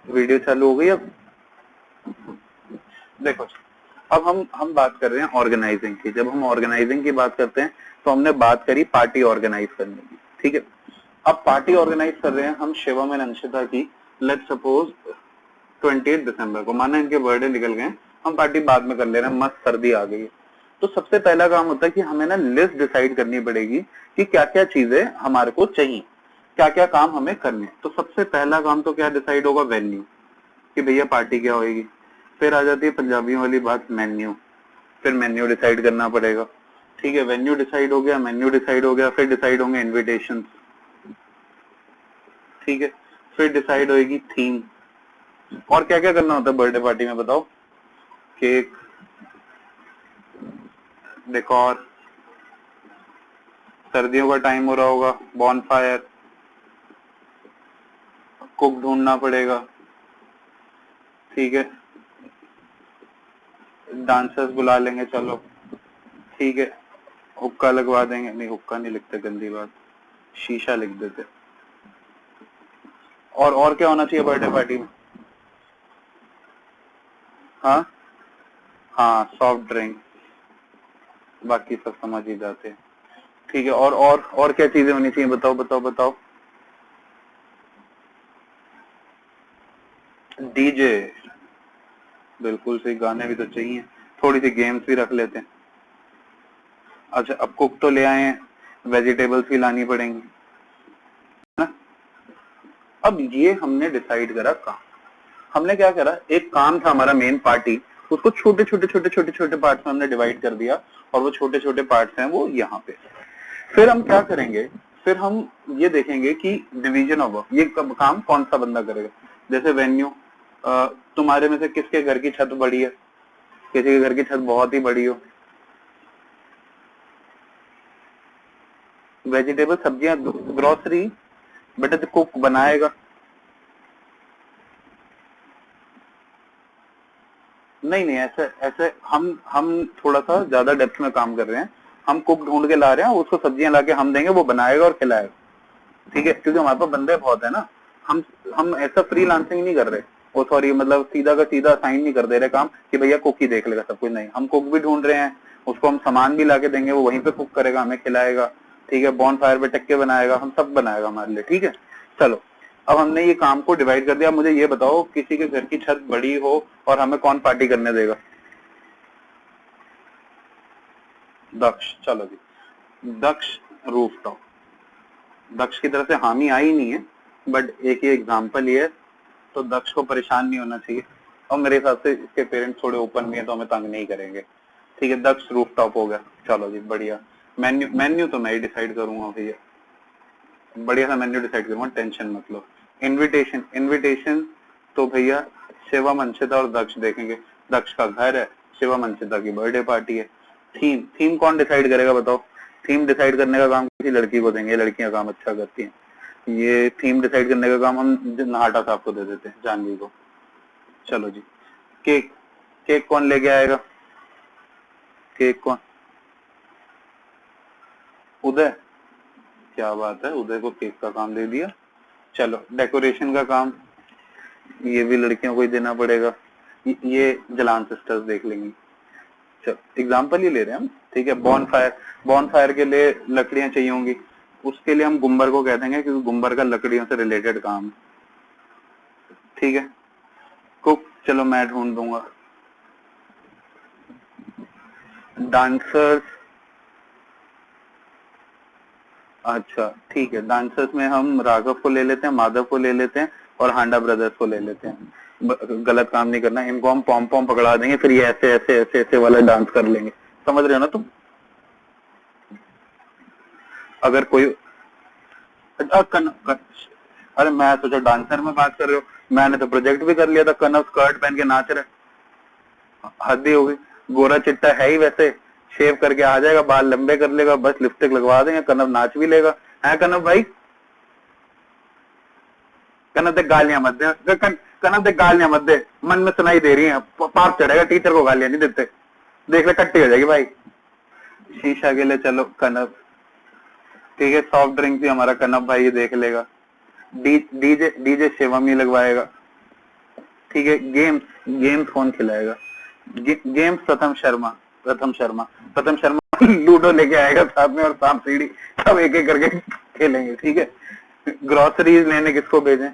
Video चालू हो गई अब? देखो, अब हम बात कर रहे हैं ऑर्गेनाइजिंग की। जब हम ऑर्गेनाइजिंग की बात करते हैं तो हमने बात करी पार्टी ऑर्गेनाइज करने की, ठीक है। अब पार्टी ऑर्गेनाइज कर रहे हैं हम शिवम एंड अंशिता की। लेट्स सपोज 28 दिसंबर को, माना इनके बर्थडे निकल गए, हम पार्टी बाद में कर ले रहे हैं, मस्त सर्दी आ गई है। तो सबसे पहला काम होता है कि हमें ना लिस्ट डिसाइड करनी पड़ेगी कि क्या क्या चीजें हमारे को चाहिए, क्या क्या काम हमें करने हैं। तो सबसे पहला काम तो क्या डिसाइड होगा? वेन्यू, कि भैया पार्टी क्या होगी। फिर आ जाती है पंजाबियों वाली बात, मेन्यू। फिर मेन्यू डिसाइड करना पड़ेगा, ठीक है। वेन्यू डिसाइड हो गया, मेन्यू डिसाइड हो गया, फिर डिसाइड होंगे इनविटेशन, ठीक है। फिर डिसाइड होगी थीम। और क्या क्या करना होता है बर्थडे पार्टी में बताओ? केक, डेकोर, सर्दियों का टाइम हो रहा होगा, बॉनफायर, कुक ढूंढना पड़ेगा, ठीक है। डांसर्स बुला लेंगे, चलो ठीक है। हुक्का लगवा देंगे, नहीं हुक्का नहीं लिखते, गंदी बात, शीशा लिख देते। और क्या होना चाहिए बर्थडे पार्टी में? हाँ हाँ, सॉफ्ट ड्रिंक, बाकी सब समझ ही जाते हैं, ठीक है। और क्या चीजें होनी चाहिए? बताओ बताओ बताओ। डीजे, बिल्कुल सही, गाने भी तो चाहिए। थोड़ी सी गेम्स भी रख लेते हैं। अच्छा, अब कुक तो ले आए हैं, वेजिटेबल्स भी लानी पड़ेंगी, है ना। अब ये हमने डिसाइड करा काम। हमने क्या करा, एक काम था हमारा मेन पार्टी, उसको छोटे छोटे छोटे छोटे छोटे पार्ट्स में हमने डिवाइड कर दिया, और वो छोटे छोटे पार्ट्स हैं वो यहाँ पे। फिर हम क्या करेंगे, फिर हम ये देखेंगे कि डिवीजन ऑफ वर्क, ये कब काम कौन सा बंदा करेगा। जैसे वेन्यू, तुम्हारे में से किसके घर की छत बड़ी है? किसी के घर की छत बहुत ही बड़ी हो। वेजिटेबल, सब्जियां, ग्रोसरी, बेटा तो कुक बनाएगा। नहीं नहीं, ऐसे ऐसे हम थोड़ा सा ज्यादा डेप्थ में काम कर रहे हैं। हम कुक ढूंढ के ला रहे हैं, उसको सब्जियां ला के हम देंगे, वो बनाएगा और खिलाएगा, ठीक है। क्योंकि हमारे पास बंदे बहुत है ना। हम हम ऐसा फ्रीलांसिंग नहीं कर रहे, वो सॉरी मतलब सीधा का सीधा साइन नहीं कर दे रहे काम कि भैया कुक ही देख लेगा सब कुछ। नहीं, हम कुक भी ढूंढ रहे हैं, उसको हम सामान भी ला के देंगे, वो वहीं पे कुक करेगा, हमें खिलाएगा, ठीक है। बॉन फायर पे टक्के बनाएगा, हम सब बनाएगा हमारे लिए, ठीक है। चलो, अब हमने ये काम को डिवाइड कर दिया। मुझे ये बताओ, किसी के घर की छत बड़ी हो और हमें कौन पार्टी करने देगा? दक्ष, चलो जी, दक्ष रूफटॉप। दक्ष की तरफ से हामी आई नहीं है, बट एक ही एग्जाम्पल ही है, तो दक्ष को परेशान नहीं होना चाहिए। और मेरे हिसाब से इसके पेरेंट्स थोड़े ओपन भी हैं, तो हमें तंग नहीं करेंगे, ठीक है। दक्ष रूफटॉप हो गया, चलो जी बढ़िया। मेन्यू, मेन्यू तो मैं ही डिसाइड करूंगा भैया, बढ़िया सा मेन्यू डिसाइड करूंगा, टेंशन मत लो। इनविटेशन, इनविटेशन तो भैया शिवम, अंशिता और दक्ष देखेंगे। दक्ष का घर है, शिवम अंशिता की बर्थडे पार्टी है। थीम, थीम कौन डिसाइड करेगा बताओ? थीम डिसाइड करने का काम किसी लड़की को देंगे, लड़कियां काम अच्छा करती हैं। ये थीम डिसाइड करने का काम हम नहाटा साहब को दे देते हैं, जानवी को। चलो जी, केक, केक कौन लेके आएगा? केक कौन? उदय, क्या बात है, उदय को केक का काम दे दिया। चलो, डेकोरेशन का काम ये भी लड़कियों को ही देना पड़ेगा, ये जलान सिस्टर्स देख लेंगी। चलो, एग्जाम्पल ही ले रहे हैं हम, ठीक है। बॉन फायर, बॉन फायर के लिए लकड़ियां चाहिए होंगी, उसके लिए हम गुम्बर को कह देंगे, क्योंकि गुम्बर का लकड़ियों से रिलेटेड काम है, ठीक है। कुक, चलो मैं ढूंढ दूंगा। डांसर्स, अच्छा ठीक है, डांसर्स में हम राघव को ले लेते हैं, माधव को ले लेते हैं, और हांडा ब्रदर्स को ले लेते हैं। गलत काम नहीं करना, इनको हम पॉम पॉम पकड़ा देंगे, फिर ये ऐसे ऐसे ऐसे ऐसे वाला डांस कर लेंगे, समझ रहे हो ना तुम? अगर कोई अरे मैं सोचा डांसर में बात कर रहे हो, मैंने तो प्रोजेक्ट भी कर लिया था, कनव स्कर्ट पहन के नाच रहे, हद ही होगी। गोरा चिट्टा है ही वैसे, शेव करके आ जाएगा, बाल लंबे कर लेगा, बस लिपस्टिक लगवा देंगे, कनव नाच भी लेगा। है कनव भाई? कनव देख गालियां मत दे, कनव देख गालियां मत दे, मन में सुनाई दे रही है, पाप चढ़ेगा, टीचर को गालियां नहीं देते, देख ले कट्टी हो जाएगी भाई। शीशा के लिए चलो कनव, ठीक है। सॉफ्ट ड्रिंक भी हमारा कनव भाई देख लेगा। डीजे, डीजे शिवम ही लगवाएगा, ठीक है, गेम्स गेम्स कौन खिलाएगा? गेम्स प्रथम शर्मा लूडो लेके आएगा साथ में और सांप सीढ़ी सब एक एक करके खेलेंगे। ठीक है, ग्रोसरीज लेने किसको भेजें?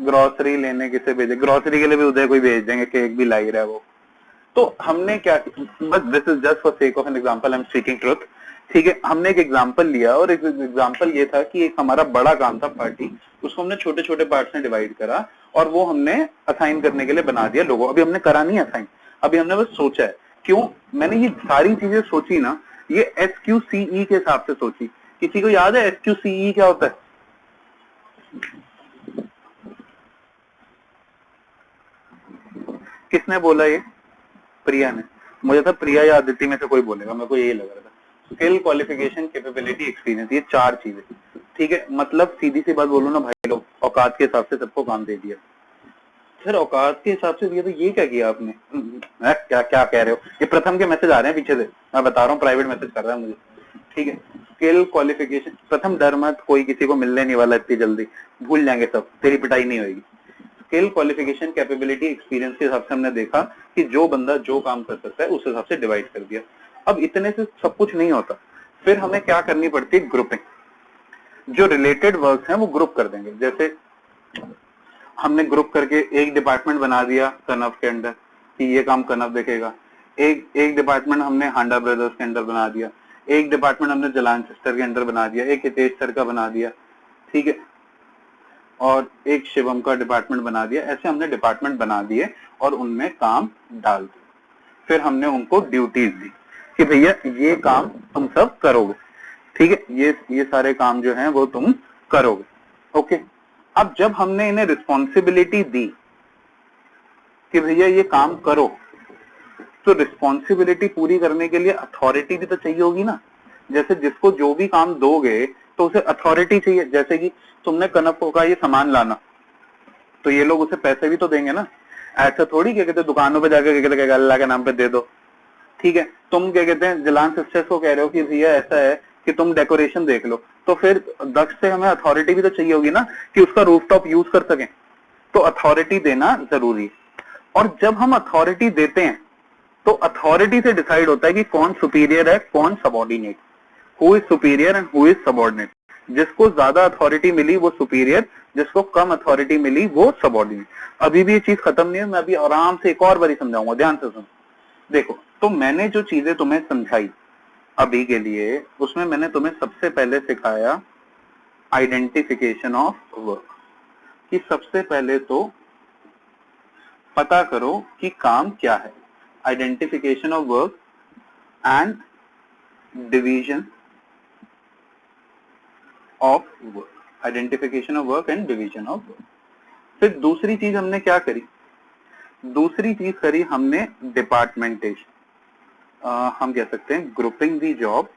ग्रोसरी लेने किसे भेजे? ग्रोसरी के लिए भी उदय कोई भेज देंगे, केक भी ला ही रहा है वो। तो हमने क्या, बस this is just for sake of an example, I am speaking truth. ठीक है, हमने एक एग्जांपल लिया और एक एग्जांपल ये था कि एक हमारा बड़ा काम था पार्टी, उसको हमने छोटे छोटे पार्ट्स में डिवाइड करा और वो हमने असाइन करने के लिए बना दिया लोगों। अभी हमने करा नहीं असाइन, अभी हमने बस सोचा है। क्यों मैंने ये सारी चीजें सोची ना, ये SQCE के हिसाब से सोची। किसी को याद है SQCE क्या होता है? किसने बोला ये? प्रिया ने। मुझे था प्रिया या आदित्य में से कोई बोलेगा, मेरे को यही लग रहा था। स्किल, क्वालिफिकेशन, कैपेबिलिटी, एक्सपीरियंस, ये 4 चीजें। ठीक है, मतलब सीधी सी बात बोलूं ना भाई लोग, औकात के हिसाब से सबको काम दे दिया। सर औकात के हिसाब से दिया तो ये क्या किया आपने? क्या क्या कह रहे हो? ये प्रथम के मैसेज आ रहे हैं पीछे से, मैं बता रहा हूँ, प्राइवेट मैसेज कर रहा है मुझे। ठीक है, स्किल, क्वालिफिकेशन, प्रथम डर मत, कोई किसी को मिलने नहीं वाला इतनी जल्दी, भूल जाएंगे सब, तेरी पिटाई नहीं होगी। स्किल, क्वालिफिकेशन, कैपेबिलिटी, एक्सपीरियंस के हिसाब से हमने देखा कि जो बंदा जो काम कर सकता है उस हिसाब से डिवाइड कर दिया। अब इतने से सब कुछ नहीं होता, फिर हमें क्या करनी पड़ती है? ग्रुपिंग। जो रिलेटेड वर्क हैं वो ग्रुप कर देंगे। जैसे हमने ग्रुप करके एक डिपार्टमेंट बना दिया कनव के अंदर कि ये काम कनव देखेगा, एक डिपार्टमेंट हमने हांडा ब्रदर्स के अंदर बना दिया, एक डिपार्टमेंट हमने जलान सिस्टर के अंदर बना दिया, एक हितेश सर का बना दिया। ठीक है, और एक शिवम का डिपार्टमेंट बना दिया। ऐसे हमने डिपार्टमेंट बना दिए और उनमें काम डाल दिए। फिर हमने उनको ड्यूटीज दी कि भैया ये काम तुम सब करोगे। ठीक है, ये सारे काम जो हैं वो तुम करोगे। ओके, अब जब हमने इन्हें रिस्पॉन्सिबिलिटी दी कि भैया ये काम करो, तो रिस्पॉन्सिबिलिटी पूरी करने के लिए अथॉरिटी भी तो चाहिए होगी ना। जैसे जिसको जो भी काम दोगे तो उसे अथॉरिटी चाहिए। जैसे कि तुमने कनप को कहा ये सामान लाना, तो ये लोग उसे पैसे भी तो देंगे ना। ऐसा थोड़ी क्या कहते दुकानों पे जाकर क्या कहते अल्लाह के नाम पे दे दो। ठीक है, तुम क्या कहते हैं जलान सिस्टर्स को कह रहे हो कि भैया ऐसा है कि तुम डेकोरेशन देख लो, तो फिर दक्ष से हमें अथॉरिटी भी तो चाहिए होगी ना कि उसका रूफटॉप यूज कर सकें। तो अथॉरिटी देना जरूरी है। और जब हम अथॉरिटी देते हैं तो अथॉरिटी से डिसाइड होता है कि कौन सुपीरियर है, कौन subordinate, who is superior and who is subordinate. जिसको ज्यादा अथॉरिटी मिली वो सुपीरियर, जिसको कम अथॉरिटी मिली वो सबॉर्डिनेट। अभी भी ये चीज खत्म नहीं है, मैं अभी आराम से एक और बारी समझाऊंगा, ध्यान से सुनो। देखो, तो मैंने जो चीजें तुम्हें समझाई अभी के लिए, उसमें मैंने तुम्हें सबसे पहले सिखाया आइडेंटिफिकेशन ऑफ वर्क, कि सबसे पहले तो पता करो कि काम क्या है। Identification of work and division of work, identification of work and division of work. फिर दूसरी चीज हमने क्या करी? दूसरी चीज करी हमने डिपार्टमेंटेशन, हम कह सकते हैं ग्रुपिंग दी जॉब।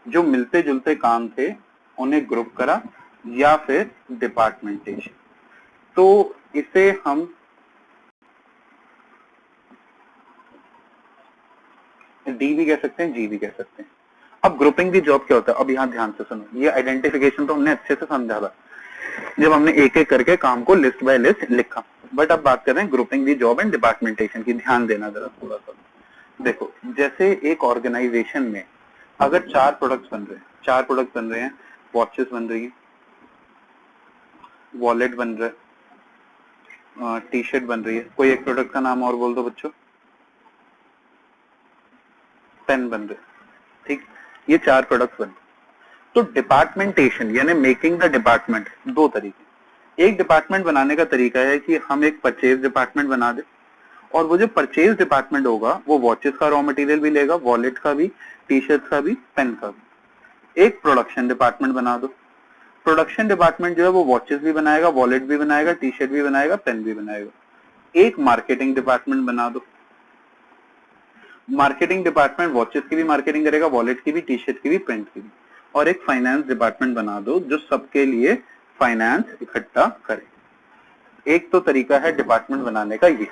जो मिलते जुलते काम थे उन्हें ग्रुप करा, या फिर डिपार्टमेंटेशन। तो इसे हम डी भी कह सकते हैं, जी भी कह सकते हैं। अब ग्रुपिंग दी जॉब क्या होता है? अब यहाँ ध्यान से सुनो, ये आइडेंटिफिकेशन तो हमने अच्छे से समझा था जब हमने एक एक करके काम को लिस्ट बाय लिस्ट लिखा। बट अब बात कर रहे हैं ग्रुपिंग दी जॉब एंड डिपार्टमेंटेशन की। ध्यान देना जरा थोड़ा सा। देखो, जैसे एक ऑर्गेनाइजेशन में अगर 4 प्रोडक्ट्स बन रहे हैं, वॉचेस बन रही है, वॉलेट बन रहा है, टी शर्ट बन रही है, कोई एक प्रोडक्ट का नाम और बोल दो बच्चों। पेन बन रहे, ठीक, ये 4 प्रोडक्ट्स बन। तो डिपार्टमेंटेशन यानी मेकिंग द डिपार्टमेंट, 2 तरीके। एक डिपार्टमेंट बनाने का तरीका है कि हम एक परचेज डिपार्टमेंट बना दे, और वो जो परचेज डिपार्टमेंट होगा वो वॉचेस का रॉ मटेरियल भी लेगा, वॉलेट का भी, टी शर्ट का भी, पेन का भी। एक प्रोडक्शन डिपार्टमेंट बना दो। प्रोडक्शन डिपार्टमेंट जो है वो वॉचेस भी बनाएगा, वॉलेट भी बनाएगा, टी शर्ट भी बनाएगा, पेन भी बनाएगा। एक मार्केटिंग डिपार्टमेंट बना दो। मार्केटिंग डिपार्टमेंट वॉचेस की भी मार्केटिंग करेगा, वॉलेट की भी, टी शर्ट की भी, पेन की भी। और एक फाइनेंस डिपार्टमेंट बना दो जो सबके लिए फाइनेंस इकट्ठा करे। एक तो तरीका है डिपार्टमेंट बनाने का ये,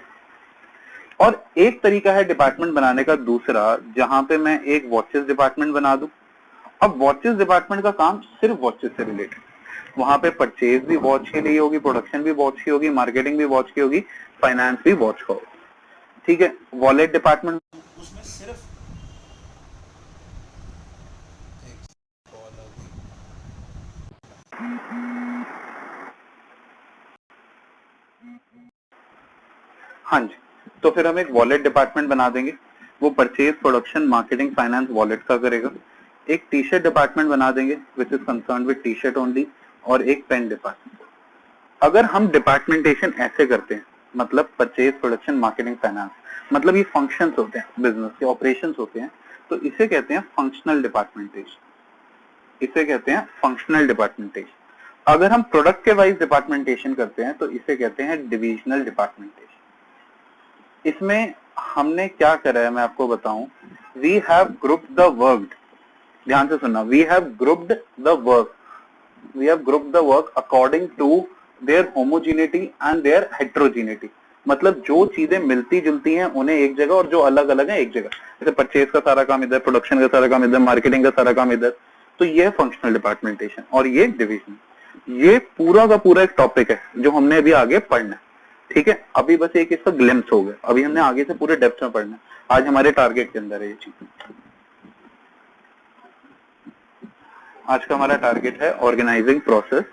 और एक तरीका है डिपार्टमेंट बनाने का दूसरा, जहां पे मैं एक वॉचेस डिपार्टमेंट बना दूं। अब वॉचेस डिपार्टमेंट का काम सिर्फ वॉचेस से रिलेटेड, वहां पे परचेज भी वॉच के लिए होगी, प्रोडक्शन भी वॉच की होगी, मार्केटिंग भी वॉच की होगी, फाइनेंस भी वॉच का होगा। ठीक है, वॉलेट डिपार्टमेंट उसमें सिर्फ हाँ जी, तो फिर हम एक वॉलेट डिपार्टमेंट बना देंगे, वो purchase, production, marketing, finance wallet का करेगा। एक टी शर्ट डिपार्टमेंट बना देंगे which is concern with T shirt only, और एक पेन डिपार्टमेंट। अगर हम डिपार्टमेंटेशन ऐसे करते हैं, मतलब परचेज, प्रोडक्शन, मार्केटिंग, फाइनेंस, मतलब ये फंक्शंस होते हैं, बिजनेस के ऑपरेशंस होते हैं, तो इसे कहते हैं फंक्शनल डिपार्टमेंटेशन। इसे कहते हैं फंक्शनल डिपार्टमेंटेशन। अगर हम प्रोडक्ट के वाइज डिपार्टमेंटेशन करते हैं तो इसे कहते हैं डिविजनल डिपार्टमेंटेशन। इसमें हमने क्या करा है मैं आपको बताऊं, we have grouped the work, ध्यान से सुनना, we have grouped the work, we have grouped the work according to their homogeneity and their heterogeneity. मतलब जो चीजें मिलती जुलती हैं उन्हें एक जगह, और जो अलग अलग है एक जगह। जैसे परचेज का सारा काम इधर, प्रोडक्शन का सारा काम इधर, मार्केटिंग का सारा काम इधर, तो ये फंक्शनल डिपार्टमेंटेशन और ये डिविजन। ये पूरा का पूरा एक टॉपिक है जो हमने अभी आगे पढ़ना है। ठीक है, अभी बस एक इसका ग्लिम्स हो गया, अभी हमने आगे से पूरे डेप्थ में पढ़ना है। आज हमारे टारगेट के अंदर है ये चीज। आज का हमारा टारगेट है organizing process,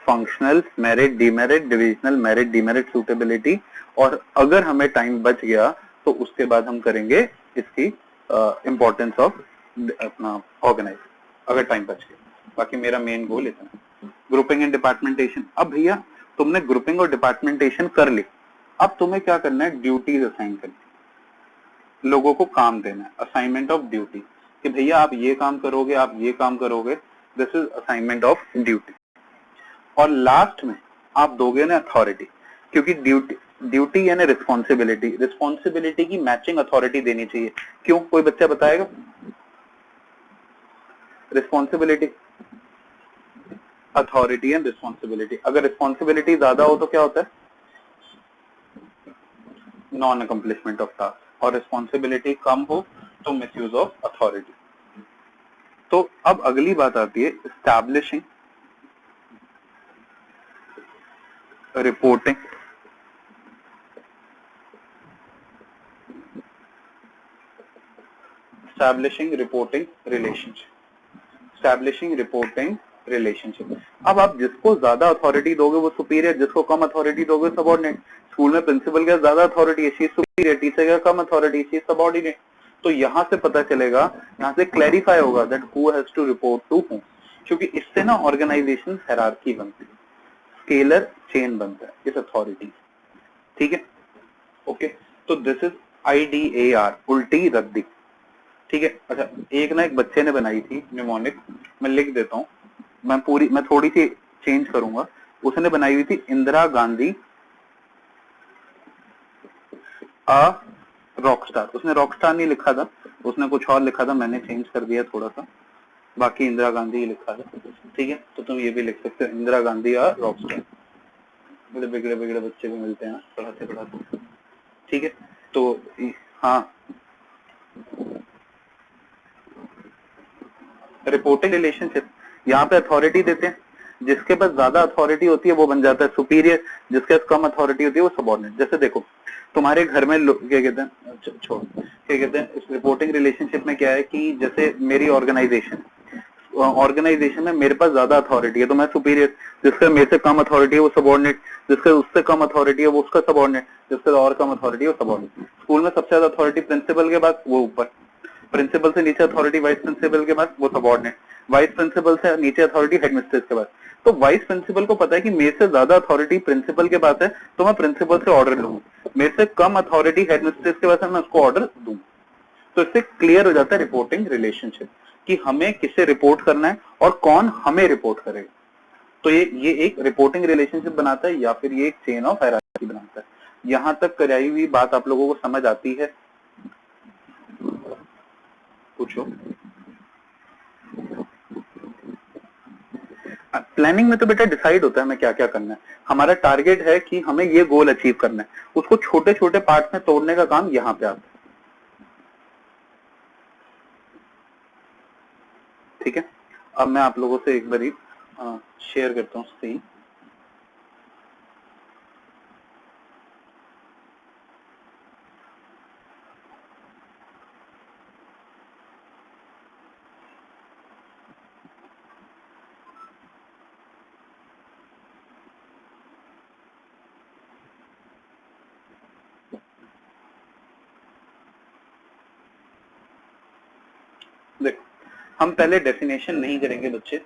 functional, merit, demerit, divisional, merit, demerit, suitability, और अगर हमें टाइम बच गया तो उसके बाद हम करेंगे इसकी इंपॉर्टेंस ऑफ अपना ऑर्गेनाइज, अगर टाइम बच गया। बाकी मेरा मेन गोल इतना। Grouping and departmentation. अब भैया तुमने ग्रुपिंग और डिपार्टमेंटेशन कर ली, अब तुम्हें क्या करना है, ड्यूटीज असाइन करनी, लोगों को काम देना है, असाइनमेंट ऑफ ड्यूटी, कि भैया आप ये काम करोगे, आप ये काम करोगे, this is assignment of duty. और लास्ट में आप दोगे ना अथॉरिटी, क्योंकि ड्यूटी, ड्यूटी यानी रिस्पॉन्सिबिलिटी, रिस्पॉन्सिबिलिटी की मैचिंग अथॉरिटी देनी चाहिए। क्यों, कोई बच्चा बताएगा? Responsibility, authority and responsibility. अगर रिस्पॉन्सिबिलिटी ज्यादा हो तो क्या होता है, नॉन अकम्प्लिशमेंट ऑफ टास्क, और रिस्पॉन्सिबिलिटी कम हो तो मिसयूज ऑफ अथॉरिटी। तो अब अगली बात आती है establishing, reporting, establishing reporting relationship, establishing reporting relationship। अब आप जिसको ज्यादा अथॉरिटी दोगे वो सुपीरियर, जिसको कम अथॉरिटी दोगे सबॉर्डिनेट। स्कूल में प्रिंसिपल के ज्यादा अथॉरिटी है, शी इज सुपीरियर, टीचर का कम अथॉरिटी, शी इज सबॉर्डिनेट। तो यहाँ से पता चलेगा, यहाँ से क्लैरिफाई होगा that who has to report to whom, क्योंकि इससे ना ऑर्गेनाइजेशन हायरार्की बनती है, स्केलर चेन बनता है इस अथॉरिटी। ठीक है, ओके, तो दिस इज IDAR, उल्टी रद्दी। ठीक है, अच्छा, एक ना एक बच्चे ने बनाई थी निमोनिक, मैं लिख देता हूँ, मैं थोड़ी सी चेंज करूंगा। उसने बनाई हुई थी इंदिरा गांधी अ रॉकस्टार। उसने रॉकस्टार नहीं लिखा था, उसने कुछ और लिखा था, मैंने चेंज कर दिया थोड़ा सा, बाकी इंदिरा गांधी ही लिखा था। ठीक है, तो तुम ये भी लिख सकते हो, इंदिरा गांधी अ रॉकस्टार। बड़े बिगड़े बिगड़े बच्चे भी मिलते हैं पढ़ाते पढ़ाते। ठीक है, तो हाँ, रिपोर्टिंग रिलेशनशिप, यहाँ पे अथॉरिटी देते हैं, जिसके पास ज्यादा अथॉरिटी होती है वो बन जाता है सुपीरियर, जिसके पास कम अथॉरिटी होती है वो सबॉर्डिनेट। जैसे देखो तुम्हारे घर में क्या कहते हैं, छोड़, क्या कहते हैं, इस रिपोर्टिंग रिलेशनशिप में क्या है कि जैसे मेरी ऑर्गेनाइजेशन में मेरे पास ज्यादा अथॉरिटी है तो मैं सुपीरियर, जिसका मेरे से कम अथॉरिटी है वो सबॉर्डिनेट, जिसका उससे कम अथॉरिटी है वो उसका सबॉर्डिनेट, जिसका और कम अथॉरिटी है वो सबॉर्डिनेट। स्कूल में सबसे ज्यादा अथॉरिटी प्रिंसिपल के पास, वो ऊपर, प्रिंसिपल से नीचे अथॉरिटी वाइस प्रिंसिपल के पास, वो सबॉर्डिनेट, वाइस प्रिंसिपल से नीचे अथॉरिटी हेडमिस्ट्रेस के पास। तो वाइस प्रिंसिपल को पता है कि मेरे से ज्यादा अथॉरिटी प्रिंसिपल के पास है तो मैं प्रिंसिपल से ऑर्डर लूंगा, मेरे से कम अथॉरिटी हेडमिस्ट्रेस के पास है मैं उसको ऑर्डर दूं। तो इससे क्लियर हो जाता है रिपोर्टिंग रिलेशनशिप कि हमें किसे रिपोर्ट करना है और कौन हमें रिपोर्ट करेगा। तो ये एक रिपोर्टिंग रिलेशनशिप बनाता है, या फिर ये एक चेन ऑफ हायरार्की बनाता है। यहां तक कराई हुई बात आप लोगों को समझ आती है? पूछो। प्लानिंग में तो बेटा डिसाइड होता है हमें क्या क्या करना है, हमारा टारगेट है कि हमें ये गोल अचीव करना है, उसको छोटे छोटे पार्ट में तोड़ने का काम यहाँ पे आता है। ठीक है, अब मैं आप लोगों से एक बारी हाँ शेयर करता हूँ स्क्रीन। देखो हम पहले डेफिनेशन नहीं करेंगे बच्चे,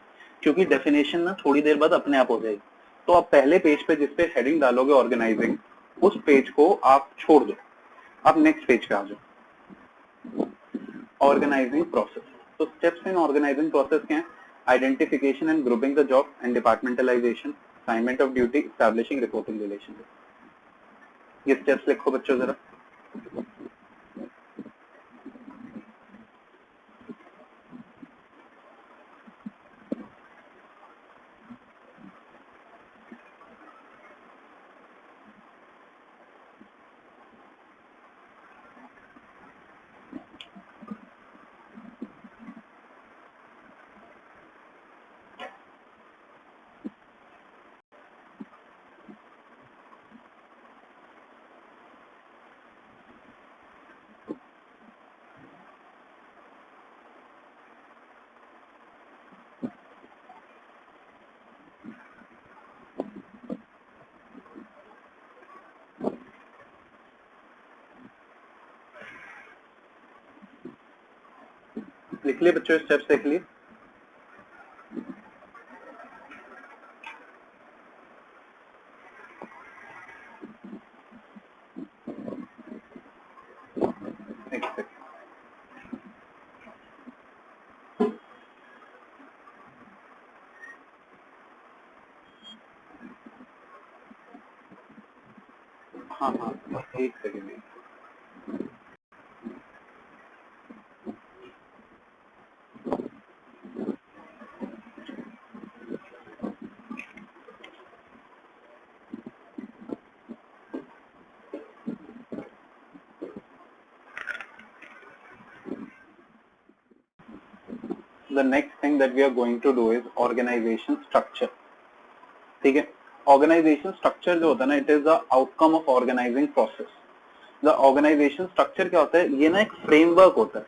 क्योंकि डेफिनेशन ना थोड़ी देर बाद अपने आप हो जाएगी। तो आप पहले पेज पे जिसपे हेडिंग डालोगे ऑर्गेनाइजिंग, उस पेज को आप छोड़ दो, आप नेक्स्ट पेज पे आ जाओ। Organizing process. तो स्टेप्स इन ऑर्गेनाइजिंग प्रोसेस क्या है? Identification and grouping the job and departmentalization, assignment of duty, establishing reporting relationship. ये स्टेप्स लिखो बच्चों जरा। लिख लिए बच्चों, स्टेप्स लिख लिए। हाँ हाँ एक second. The next thing that we are going to do is organization structure। ठीक है, ऑर्गेनाइजेशन स्ट्रक्चर जो होता है ना, it is the outcome of organizing process. The organization structure क्या होता है? ये ना एक फ्रेमवर्क होता है।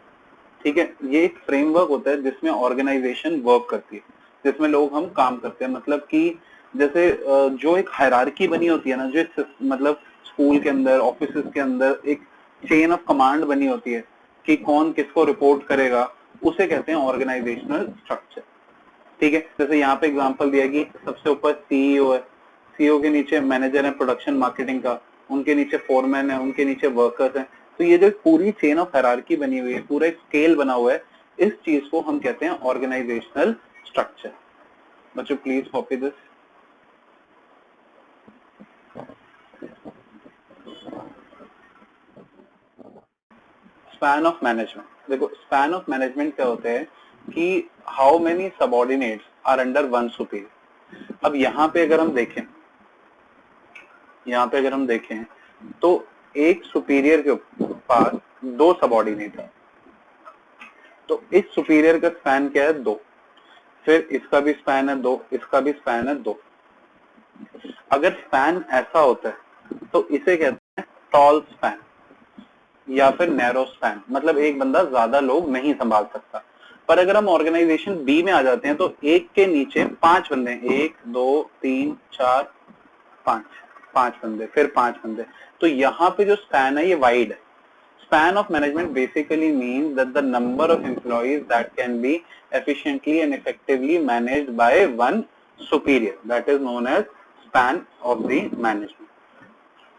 ठीक है, ये एक फ्रेमवर्क होता है जिसमें ऑर्गेनाइजेशन वर्क करती है, जिसमें लोग हम काम करते हैं। मतलब कि जैसे जो एक हायरार्की बनी होती है ना, जो मतलब स्कूल के अंदर, ऑफिस के अंदर एक चेन ऑफ कमांड बनी होती है कि कौन किसको रिपोर्ट करेगा, उसे कहते हैं ऑर्गेनाइजेशनल स्ट्रक्चर। ठीक है, जैसे यहाँ पे एग्जांपल दिया कि सबसे ऊपर सीईओ है, सीईओ के नीचे मैनेजर है प्रोडक्शन मार्केटिंग का, उनके नीचे फोरमैन है, उनके नीचे वर्कर्स हैं। तो ये जो पूरी चेन ऑफ हायरार्की बनी हुई है, पूरा एक स्केल बना हुआ है, इस चीज को हम कहते हैं ऑर्गेनाइजेशनल स्ट्रक्चर। बच्चों please copy this. Span of management. देखो स्पैन ऑफ मैनेजमेंट क्या होता है कि how many subordinates are under one superior. अब यहाँ पे अगर हम देखें, यहाँ पे अगर हम देखें तो एक सुपीरियर के पास दो सबऑर्डिनेट है, तो इस सुपीरियर का स्पैन क्या है? दो। फिर इसका भी स्पैन है दो, इसका भी स्पैन है दो। अगर स्पैन ऐसा होता है तो इसे कहते हैं टॉल स्पैन या फिर नैरो स्पैन, मतलब एक बंदा ज्यादा लोग नहीं संभाल सकता। पर अगर हम ऑर्गेनाइजेशन बी में आ जाते हैं तो एक के नीचे पांच बंदे, एक दो तीन चार पांच, पांच बंदे, फिर पांच बंदे, तो यहाँ पे जो स्पैन है ये वाइड है। Span of management basically means that the number of employees that can be efficiently and effectively managed by one superior, that is known as span of the management.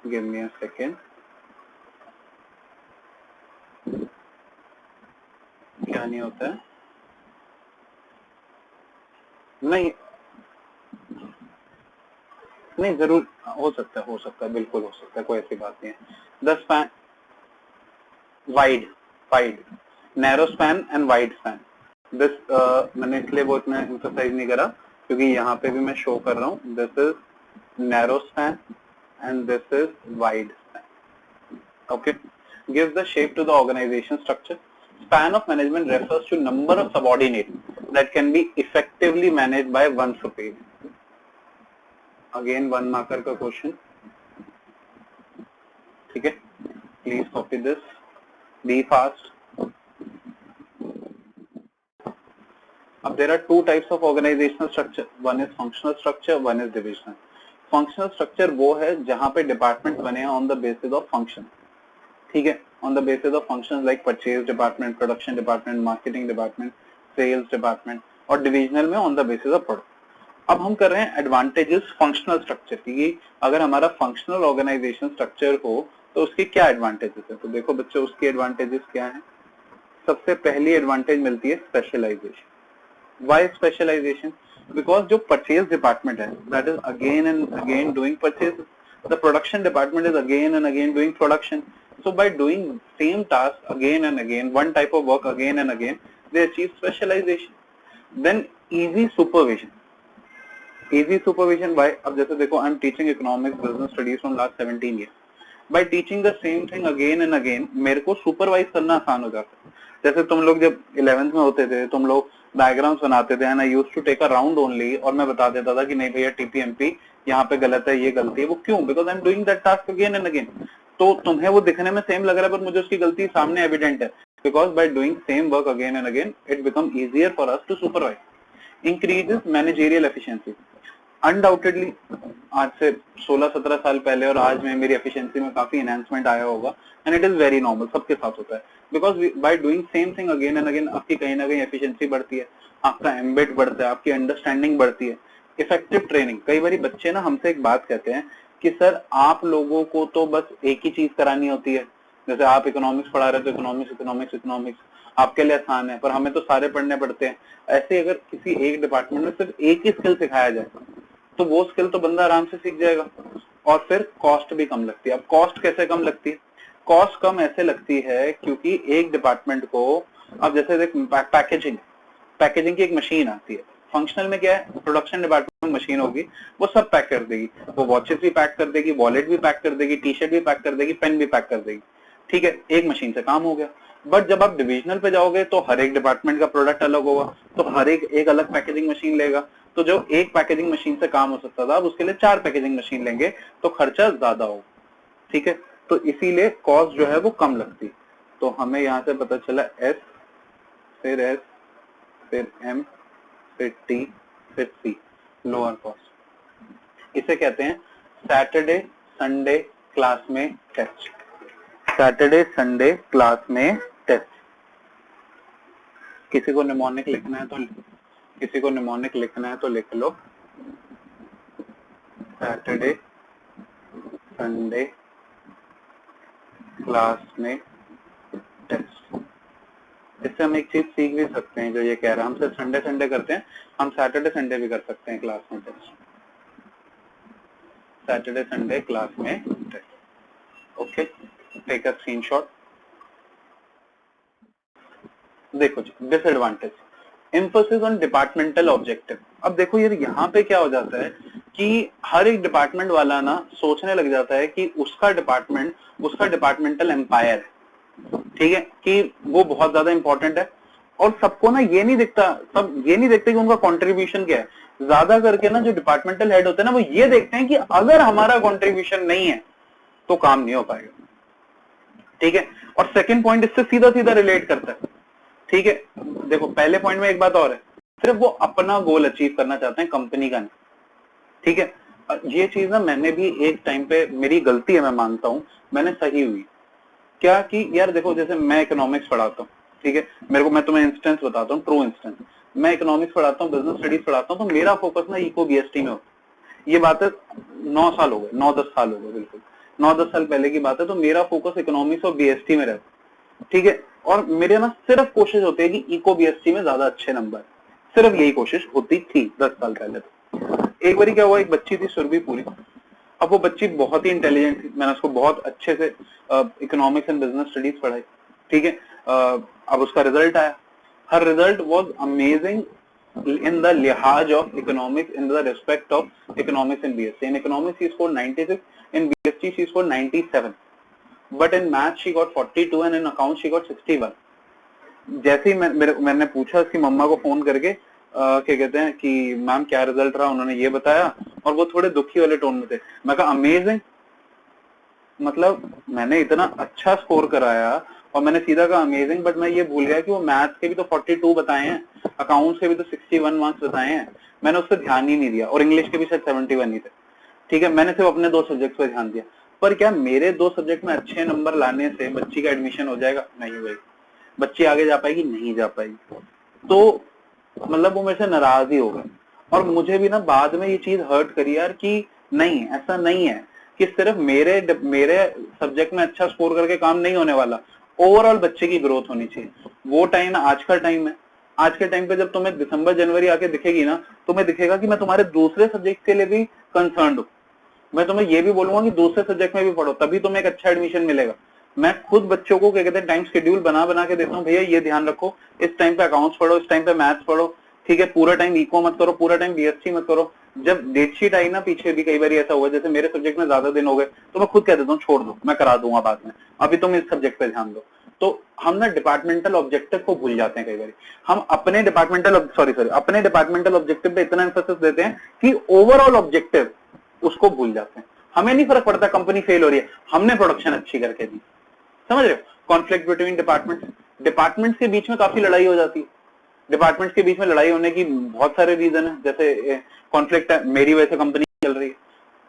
Give me a second. क्या नहीं होता है? नहीं नहीं जरूर हो सकता है, बिल्कुल हो सकता है, कोई ऐसी बात नहीं है। The span wide, wide, narrow span and wide span. This मैंने इसलिए वो इतना एम्फसाइज नहीं करा क्योंकि यहाँ पे भी मैं शो कर रहा हूँ। This is narrow span and this is wide span. Okay, gives the shape to the organization structure. Span of management refers to number of subordinates that can be effectively managed by one superior. Again 1 marker का question, ठीक है, please copy this, be fast. अब there are two types of organizational structure, one is functional structure, one is divisional. Functional structure वो है जहाँ पे department बने हैं on the basis of function, ठीक है, on the basis of functions like purchase department, production department, marketing department, sales department, और divisional में on the basis of product. अब हम कर रहे हैं एडवांटेजेस फंक्शनल स्ट्रक्चर की, अगर हमारा फंक्शनल ऑर्गेनाइजेशन स्ट्रक्चर हो तो उसके क्या एडवांटेजेस है। तो देखो बच्चों उसके एडवांटेजेस क्या हैं। सबसे पहली एडवांटेज मिलती है स्पेशलाइजेशन। Why specialization? बिकॉज जो परचेज डिपार्टमेंट है that is again and again doing purchase, the production department is again and again doing production, so by doing same task again and again, one type of work again and again, they achieve specialization. Then easy supervision. Easy supervision by, अब जैसे देखो I am teaching economics business studies from last 17 years, by teaching the same thing again and again मेरे को supervise करना आसान हो जाता है। जैसे तुम लोग जब 11th में होते थे तुम लोग डायग्राम्स बनाते थे and I used to take a round only, और मैं बता देता था कि नहीं भैया टीपीएमपी यहाँ पे गलत है, ये गलती है। वो क्यों? Because I am doing that task again and again. तो तुम्हें वो दिखने में सेम लग रहा है पर मुझे उसकी गलती सामने एविडेंट है, because by doing same work again and again it become easier for us to supervise. Increases managerial efficiency. Undoubtedly आज से 16-17 साल पहले और आज में मेरी एफिशिएंसी में काफी एनहांसमेंट आया होगा, and it is very normal, सबके साथ होता है। Because by doing same thing again and again आपकी कहीं ना कहीं एफिशिएंसी बढ़ती है, आपका एम्बेड बढ़ता है, आपकी अंडरस्टैंडिंग बढ़ती है। Effective training. कई बार बच्चे ना हमसे एक बात कहते हैं कि सर आप लोगों को तो बस एक ही चीज करानी होती है, जैसे आप इकोनॉमिक्स पढ़ा रहे हो तो इकोनॉमिक्स इकोनॉमिक्स इकोनॉमिक्स आपके लिए आसान है, पर हमें तो सारे पढ़ने पड़ते हैं। ऐसे अगर किसी एक डिपार्टमेंट में सिर्फ एक ही स्किल सिखाया जाए तो वो स्किल तो बंदा आराम से सीख जाएगा, और फिर कॉस्ट भी कम लगती है। अब कॉस्ट कैसे कम लगती है? कॉस्ट कम ऐसे लगती है क्योंकि एक डिपार्टमेंट को, अब जैसे देख पैकेजिंग की एक मशीन आती है, फंक्शनल में क्या है, प्रोडक्शन डिपार्टमेंट मशीन होगी वो सब पैक कर देगी, वो वॉचेस भी पैक कर देगी, वॉलेट भी पैक कर देगी, टी शर्ट भी पैक कर देगी, पेन भी पैक कर देगी, ठीक है, एक मशीन से काम हो गया। बट जब आप डिविजनल पे जाओगे तो हर एक डिपार्टमेंट का प्रोडक्ट अलग होगा, तो हर एक अलग पैकेजिंग मशीन लेगा, तो जो एक पैकेजिंग मशीन से काम हो सकता था अब उसके लिए 4 पैकेजिंग मशीन लेंगे, तो खर्चा ज्यादा होगा, ठीक है। तो इसीलिए कॉस्ट जो है वो कम लगती। तो हमें यहाँ से पता चला एस, फिर एस, फिर एम, फिर टी, फिर सी, लोअर कॉस्ट। इसे कहते हैं सैटरडे संडे क्लास में टेस्ट। सैटरडे संडे क्लास में टेस्ट। किसी को निमोनिक लिखना है तो लिख लो सैटरडे संडे क्लास में टेस्ट। इससे हम एक चीज सीख भी सकते हैं, जो ये कह रहा है हम सिर्फ संडे करते हैं, हम सैटरडे संडे भी कर सकते हैं क्लास में टेस्ट। सैटरडे संडे क्लास में test. Okay, take a screenshot. देखो जी, disadvantage, emphasis on departmental objective. अब देखो यार यहाँ पे क्या हो जाता है कि हर एक डिपार्टमेंट वाला ना सोचने लग जाता है कि उसका डिपार्टमेंटल एम्पायर है, ठीक है, कि वो बहुत ज्यादा इंपॉर्टेंट है। और सबको ना ये नहीं दिखता, सब ये नहीं देखते कि उनका कंट्रीब्यूशन क्या है। ज्यादा करके ना जो डिपार्टमेंटल हेड होते हैं ना वो ये देखते हैं कि अगर हमारा कंट्रीब्यूशन नहीं है तो काम नहीं हो पाएगा, ठीक है। और सेकंड पॉइंट इससे सीधा सीधा रिलेट करता है, ठीक है। देखो पहले पॉइंट में एक बात और है, सिर्फ वो अपना गोल अचीव करना चाहते हैं, कंपनी का नहीं, ठीक है। ये चीज ना मैंने भी एक टाइम पे, मेरी गलती है मैं मानता हूँ, मैंने सही हुई क्या कि यार देखो जैसे मैं इकोनॉमिक्स पढ़ाता हूँ, ठीक है, मैं तुम्हें इंस्टेंस बताता हूँ, ट्रू इंस्टेंस। मैं इकोनॉमिक्स पढ़ाता हूँ, बिजनेस स्टडीज पढ़ाता हूँ, तो मेरा फोकस ना इको बीएसटी में होता है। ये बात है 9 साल हो गए, 9-10 साल हो गए, बिल्कुल 9-10 साल पहले की बात है। तो मेरा फोकस इकोनॉमिक्स और बीएसटी में रहता, ठीक है। और मेरे ना सिर्फ कोशिश होती है कि इको बीएसटी में ज्यादा अच्छे नंबर, सिर्फ यही कोशिश होती थी 10 साल पहले। तो एक बार क्या हुआ, एक बच्ची थी सुरभि पूरी। अब वो बच्ची बहुत ही इंटेलिजेंट थी, मैंने उसको बहुत अच्छे से इकोनॉमिक्स एंड बिजनेस स्टडीज पढ़ाई, ठीक है। अब उसका रिजल्ट आया, हर result was amazing in the lihaj of economics, in the respect of economics and BSc. In economics she scored 96, in BSc she scored 97, but in math she got 42 and in accounts she got 61. जैसे ही मैंने पूछा उसकी मम्मा को phone करके क्या कहते हैं कि मैम क्या रिजल्ट रहा, उन्होंने ये बताया और वो थोड़े दुखी वाले टोन में थे। मैं कहा अमेजिंग, मतलब मैंने इतना अच्छा स्कोर कराया और मैंने सीधा कहा अमेजिंग, बट मैं ये भूल गया कि वो मैथ्स के भी तो 42 बताए हैं, अकाउंट्स के भी तो 61 मार्क्स बताए हैं, मैंने उस पर ध्यान ही नहीं दिया, और इंग्लिश के भी शायद 71 ही थे। ठीक है, मैंने सिर्फ अपने 2 सब्जेक्ट पे ध्यान दिया। पर क्या मेरे 2 सब्जेक्ट में अच्छे नंबर लाने से बच्ची का एडमिशन हो जाएगा? नहीं भाई, बच्ची आगे जा पाएगी? नहीं जा पाएगी। तो मतलब वो मेरे से नाराज ही हो गए, और मुझे भी ना बाद में ये चीज हर्ट करी यार कि नहीं, ऐसा नहीं है कि सिर्फ मेरे सब्जेक्ट में अच्छा स्कोर करके काम नहीं होने वाला, ओवरऑल बच्चे की ग्रोथ होनी चाहिए। वो टाइम आज का टाइम है। आज के टाइम पे जब तुम्हें दिसंबर जनवरी आके दिखेगी ना, तुम्हें दिखेगा कि मैं तुम्हारे दूसरे सब्जेक्ट के लिए भी कंसर्न हूँ। मैं तुम्हें ये भी बोलूंगा कि दूसरे सब्जेक्ट में भी पढ़ो, तभी तुम्हें एक अच्छा एडमिशन मिलेगा। मैं खुद बच्चों को क्या कहते हैं टाइम शेड्यूल बना के देता हूँ, भैया ये ध्यान रखो, इस टाइम पे अकाउंट्स पढ़ो, इस टाइम पे मैथ्स पढ़ो, ठीक है, पूरा टाइम इको मत करो, पूरा टाइम बीएससी मत करो। जब डेटशीट आई ना पीछे भी कई बार ऐसा हुआ, जैसे मेरे सब्जेक्ट में ज्यादा दिन हो गए तो मैं खुद कह देता हूँ छोड़ दो, मैं करा दूंगा बाद में, अभी तुम इस सब्जेक्ट पे ध्यान दो। तो हम ना डिपार्टमेंटल ऑब्जेक्टिव को भूल जाते हैं कई बार। हम अपने डिपार्टमेंटल ऑब्जेक्टिव पे इतना एम्फेसिस देते हैं कि ओवरऑल ऑब्जेक्टिव उसको भूल जाते हैं। हमें नहीं फर्क पड़ता कंपनी फेल हो रही है, हमने प्रोडक्शन अच्छी करके दी। समझ रहे हो? कॉन्फ्लिक्ट बिटवीन डिपार्टमेंट्स के बीच में काफी लड़ाई हो जाती है। डिपार्टमेंट्स के बीच में लड़ाई होने की बहुत सारे रीजन है, जैसे कॉन्फ्लिक्ट है, मेरी वजह से कंपनी चल रही है,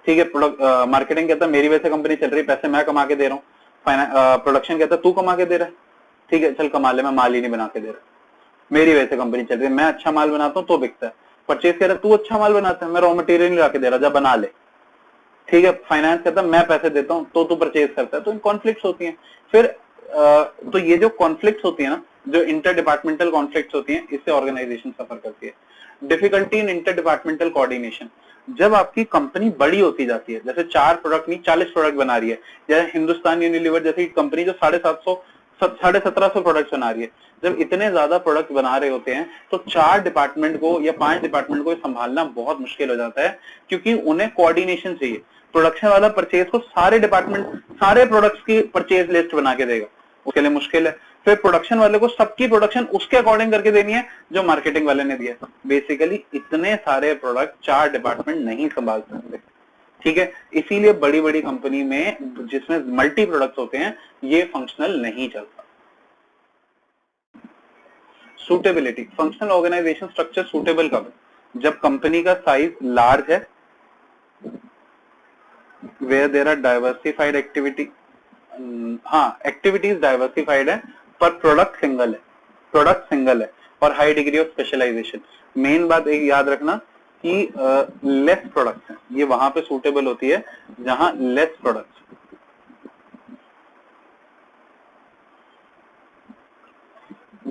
ठीक है, प्रोडक्ट मार्केटिंग कहता है मेरी वजह से कंपनी चल रही है, पैसे मैं कमा के दे रहा हूँ, प्रोडक्शन कहता है तू कमा के दे रहा है, ठीक है चल कमा ले, मैं माल ही नहीं बना के दे रहा, मेरी वजह से कंपनी चल रही है, मैं अच्छा माल बनाता हूँ तो बिकता है। परचेज कह रहा है तू अच्छा माल बनाता है, मैं रॉ मटेरियल नहीं ला के दे रहा, जा बना ले, ठीक है। फाइनेंस कहता है मैं पैसे देता हूँ तो तू परचेज करता है, तो इन कॉन्फ्लिक्ट्स होती हैं। फिर तो ये जो कॉन्फ्लिक्ट्स होती है ना, जो इंटर डिपार्टमेंटल कॉन्फ्लिक्ट्स होती हैं, इससे ऑर्गेनाइजेशन सफर करती है। Difficulty in inter departmental coordination, जब आपकी कंपनी बड़ी होती जाती है, जैसे 4 प्रोडक्ट नहीं 40 प्रोडक्ट बना रही है, जैसे हिंदुस्तान यूनिलीवर जैसी कंपनी जो 1750 प्रोडक्ट बना रही है, जब इतने ज्यादा प्रोडक्ट बना रहे होते हैं तो 4 डिपार्टमेंट को या 5 डिपार्टमेंट को संभालना बहुत मुश्किल हो जाता है, क्योंकि उन्हें कोऑर्डिनेशन चाहिए। प्रोडक्शन वाला परचेज को सारे डिपार्टमेंट सारे प्रोडक्ट्स की परचेज लिस्ट बना के देगा, उसके लिए मुश्किल है। फिर प्रोडक्शन वाले को सबकी प्रोडक्शन उसके अकॉर्डिंग करके देनी है जो मार्केटिंग वाले ने दिया। बेसिकली इतने सारे प्रोडक्ट 4 डिपार्टमेंट नहीं संभाल सकते, ठीक है। इसीलिए बड़ी बड़ी कंपनी में जिसमें मल्टी प्रोडक्ट्स होते हैं ये फंक्शनल नहीं चलता। Suitability, functional organization structure suitable कब है? जब कंपनी का साइज लार्ज है, where there are diversified activity, हाँ एक्टिविटीज डाइवर्सिफाइड है पर प्रोडक्ट सिंगल है और high degree of specialization. Main बात एक याद रखना कि लेस प्रोडक्ट्स हैं, ये वहां पे सूटेबल होती है जहां लेस प्रोडक्ट्स।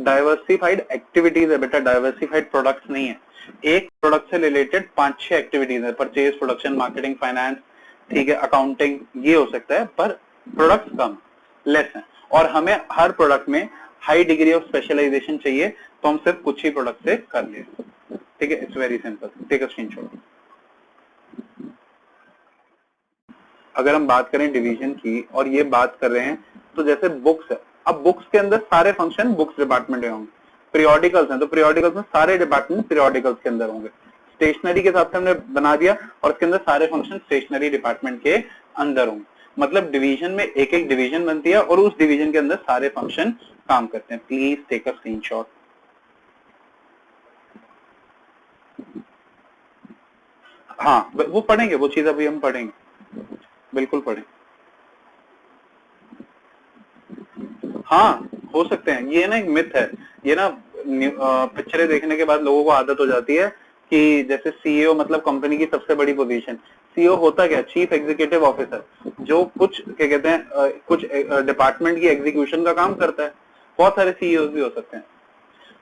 डाइवर्सिफाइड एक्टिविटीज है बेटा, डाइवर्सिफाइड प्रोडक्ट्स नहीं है। एक प्रोडक्ट से रिलेटेड 5-6 एक्टिविटीज है, परचेज, प्रोडक्शन, मार्केटिंग, फाइनेंस, ठीक है, अकाउंटिंग, ये हो सकता है, पर प्रोडक्ट्स कम लेस है। और हमें हर प्रोडक्ट में हाई डिग्री ऑफ स्पेशलाइजेशन चाहिए, तो हम सिर्फ कुछ ही प्रोडक्ट से कर ले, ठीक है। It's very simple, take a screenshot. अगर हम बात करें डिवीजन की और ये बात कर रहे हैं तो जैसे बुक्स है, अब बुक्स के अंदर सारे फंक्शन बुक्स डिपार्टमेंट में होंगे। पीरियोडिकल्स हैं तो पीरियोडिकल्स में सारे डिपार्टमेंट पीरियोडिकल्स के अंदर होंगे। स्टेशनरी के साथ हमने बना दिया और इसके अंदर सारे फंक्शन स्टेशनरी डिपार्टमेंट के अंदर होंगे। मतलब डिवीजन में एक एक डिवीजन बनती है और उस डिवीजन के अंदर सारे फंक्शन काम करते हैं। Please take a screenshot. हाँ वो पढ़ेंगे, वो चीज अभी हम पढ़ेंगे, बिल्कुल पढ़ें। हाँ हो सकते हैं, ये ना एक मिथ है, ये ना पिक्चरें देखने के बाद लोगों को आदत हो जाती है कि जैसे सीईओ मतलब कंपनी की सबसे बड़ी पोजीशन। सीईओ होता क्या? चीफ एग्जीक्यूटिव ऑफिसर, जो कुछ क्या कहते हैं कुछ डिपार्टमेंट की एग्जीक्यूशन का काम करता है। बहुत सारे सीईओ भी हो सकते हैं।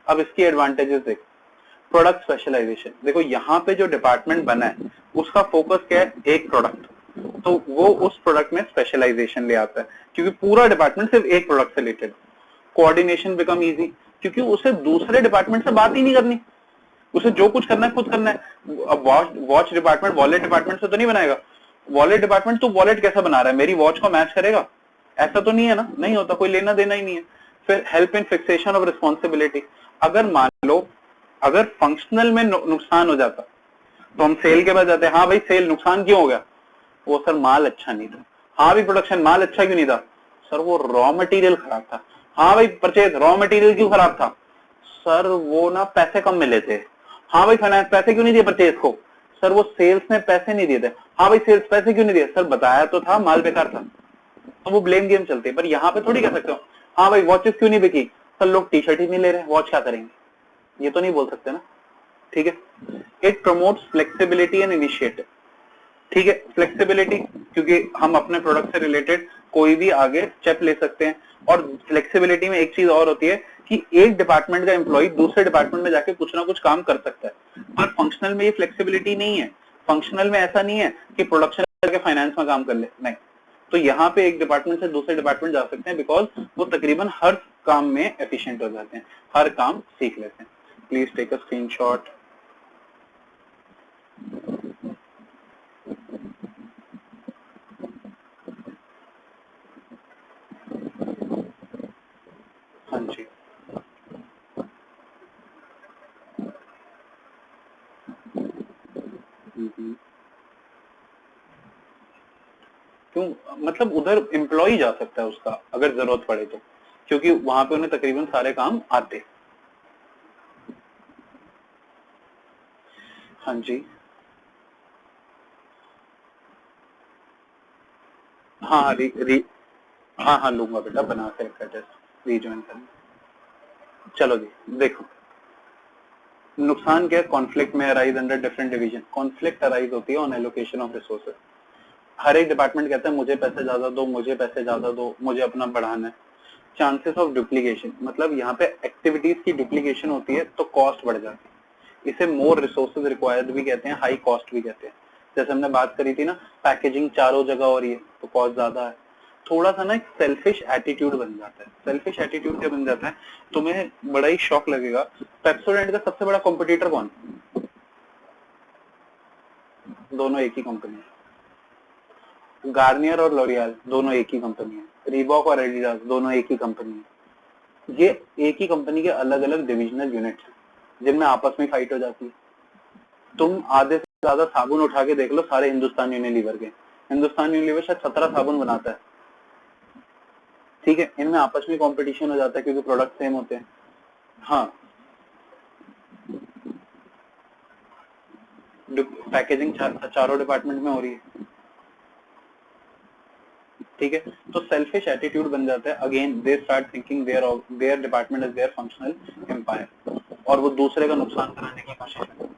अब इसकी एडवांटेजेस देख। प्रोडक्ट स्पेशलाइजेशन, देखो यहाँ पे जो डिपार्टमेंट बना है उसका फोकस क्या है? एक प्रोडक्ट, तो वो उस प्रोडक्ट में स्पेशलाइजेशन ले आता है क्योंकि पूरा डिपार्टमेंट सिर्फ एक प्रोडक्ट से रिलेटेड। कोऑर्डिनेशन बिकम इजी क्योंकि उसे दूसरे डिपार्टमेंट से बात ही नहीं करनी, उसे जो कुछ करना है खुद करना है। अब वॉच डिपार्टमेंट वॉलेट डिपार्टमेंट से तो नहीं बनाएगा। वॉलेट डिपार्टमेंट तो वॉलेट कैसा बना रहा है, मेरी वॉच को मैच करेगा? ऐसा तो नहीं है ना, नहीं होता, कोई लेना देना ही नहीं है। फिर help in fixation of responsibility. अगर मान लो अगर फंक्शनल में नुकसान हो जाता तो हम सेल के पास जाते हैं, हाँ भाई सेल नुकसान क्यों हो गया, वो सर माल अच्छा नहीं था। हाँ भाई प्रोडक्शन माल अच्छा क्यों नहीं था, सर वो रॉ मटेरियल खराब था। हाँ भाई परचेज रॉ मटेरियल क्यों खराब था, सर वो ना पैसे कम मिले थे। हाँ भाई फाइनेंस पैसे क्यों नहीं दिए परचेज को, सर वो सेल्स ने पैसे नहीं दिए थे। हाँ भाई सेल्स पैसे क्यों नहीं दिए, सर बताया तो था माल बेकार था। तो वो ब्लेम गेम चलते हैं। पर यहाँ पे थोड़ी कह सकते हो हाँ भाई वॉचेस क्यों नहीं बिकी, सर लोग टी शर्ट ही नहीं ले रहे, वॉच क्या करेंगे, ये तो नहीं बोल सकते ना। ठीक है, it promotes flexibility and initiative. ठीक है, फ्लेक्सिबिलिटी क्योंकि हम अपने प्रोडक्ट से रिलेटेड कोई भी आगे स्टेप ले सकते हैं। और फ्लेक्सिबिलिटी में एक चीज और होती है कि एक डिपार्टमेंट का एम्प्लॉय दूसरे डिपार्टमेंट में जाके कुछ ना कुछ काम कर सकता है, पर फंक्शनल में ये फ्लेक्सिबिलिटी नहीं है। फंक्शनल में ऐसा नहीं है कि प्रोडक्शन करके फाइनेंस में काम कर ले, नहीं। तो यहाँ पे एक डिपार्टमेंट से दूसरे डिपार्टमेंट जा सकते हैं, बिकॉज वो तकरीबन हर काम में एफिशिएंट हो जाते हैं, हर काम सीख लेते हैं। Please take a screenshot. हाँ जी, क्यों, मतलब उधर एम्प्लॉय जा सकता है उसका अगर जरूरत पड़े तो, क्योंकि वहां पे उन्हें तकरीबन सारे काम आते। हाँ जी, हाँ हाँ हाँ लूंगा बेटा, बना के रखा टेस्ट रीज्वाइन करना। चलो जी देखो, नुकसान क्या है, कॉन्फ्लिक्ट में arise under different division. Conflict arise होती है ऑन एलोकेशन ऑफ रिसोर्सेज। हर एक डिपार्टमेंट कहता है मुझे पैसे ज्यादा दो, मुझे पैसे ज्यादा दो, मुझे अपना बढ़ाना है। चांसेस ऑफ डुप्लीकेशन, मतलब यहाँ पे एक्टिविटीज की डुप्लीकेशन होती है तो कॉस्ट बढ़ जाती है। इसे मोर रिसोर्सेज रिक्वायर्ड भी कहते हैं, हाई कॉस्ट भी कहते हैं। जैसे हमने बात करी थी ना, पैकेजिंग चारों जगह हो रही है तो कॉस्ट ज्यादा है। थोड़ा सा ना एक सेल्फिश एटीट्यूड बन जाता है। सेल्फिश एटीट्यूड क्या बन जाता है, तुम्हें बड़ा ही शॉक लगेगा। पेप्सोडेंट का सबसे बड़ा कॉम्पिटिटर कौन, दोनों एक ही कंपनी है। गार्नियर और लॉरियल दोनों एक ही कंपनी है। रीबॉक और एडिडास दोनों एक ही कंपनी है। ये एक ही कंपनी के अलग अलग डिविजनल यूनिट्स हैं जिनमें आपस में फाइट हो जाती है। तुम आधे से ज्यादा साबुन उठा के देख लो सारे हिंदुस्तान यूनिलीवर के। हिंदुस्तान यूनिलीवर शायद 17 साबुन बनाता है। ठीक है, इनमें आपस में कंपटीशन हो जाता है क्योंकि प्रोडक्ट सेम होते हैं। हाँ, पैकेजिंग चारों डिपार्टमेंट में हो रही है। ठीक है, तो सेल्फिश एटीट्यूड बन जाता है। Again they start thinking their department is their functional empire, और वो दूसरे का नुकसान कराने की कोशिश करते हैं।